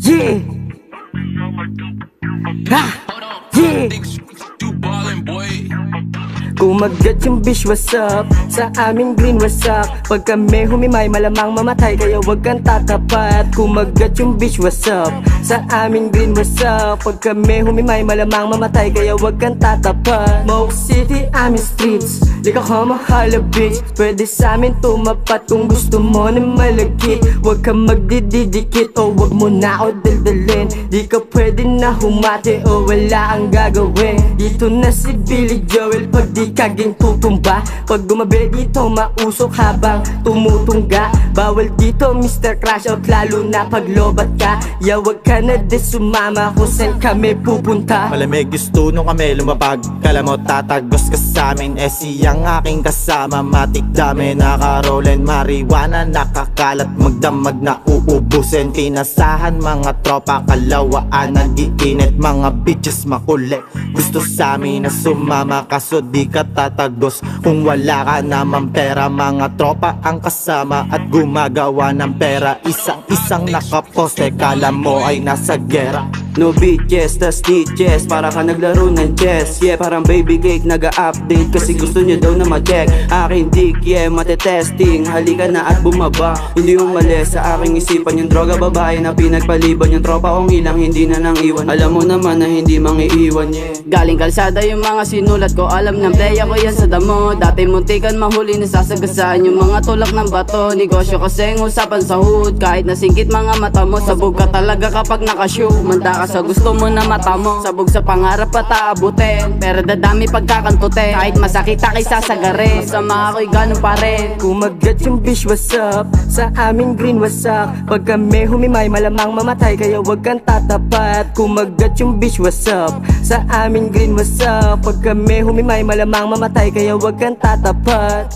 Yeah. Ha. Yeah. Kumagat yung bish, what's up? Sa aming green, what's up? Pag kami humimay, malamang mamatay, kaya wag kang tatapat. Kumagat yung bish, what's up? Sa aming green, what's up? Pag kami humimay, malamang mamatay, kaya wag kang tatapat. Moke City, aming streets, di ka kamahala bitch. Pwede sa amin tumapat kung gusto mo na malagkit. Wag kang magdididikit o wag mo na ako daldalin. Di ka pwede na humati o wala ang gagawin. Dito na si Billy Joel pag di kaging tutumba. Pag gumabi dito mausok habang tumutungga. Bawal dito Mr. Crash Out, lalo na pag lobat ka. Ya wag ka na di sumama kung saan kami pupunta. Malamig gusto nung kami lumapag, kala mo tatagos ka sa amin. Eh siyang aking kasama, matik dami, naka-rollin marijuana, nakakalat, magdamag na uubusin. Pinasahan mga tropa, kalawaan, nag-iinit, mga bitches makulit. Gusto sa amin na sumama, kaso di ka tatagos kung wala ka naman pera. Mga tropa ang kasama at gumagawa ng pera. Isang nakaposte, kala mo ay nasa gera. No bitches, tas stitches, para ka naglaro ng chess. Yeah, parang baby cake, naga-update kasi gusto niya daw na ma-check. Aking dick, yeah, matetesting, halika na at bumaba. Hindi yung mali sa aking isipan yung droga, babae na pinagpaliban. Yung tropa kong ilang hindi na nang iwan, alam mo naman na hindi mangiiwan, yeah. Galing kalsada yung mga sinulat ko, alam ng playa ko yan sa damo. Dati muntikan mahuli, nasasagasaan yung mga tulak ng bato. Negosyo kasing usapan sa hood, kahit nasingkit mga mata mo. Sabog ka talaga kapag nakashow, manda ka sa gusto mo na mata mo. Sabog sa pangarap pa taabutin, pero dadami pagkakantutin. Kahit masakita kay sasagarin, sama ako'y ganun pa rin. Kumagat yung bish, what's up? Sa aming green, what's up? Pag kami humimay, malamang mamatay, kaya wag kang tatapat. Kumagat yung bish, what's up? Sa aming green, what's up? Pag kami humimay, malamang mamatay, kaya wag kang tatapat.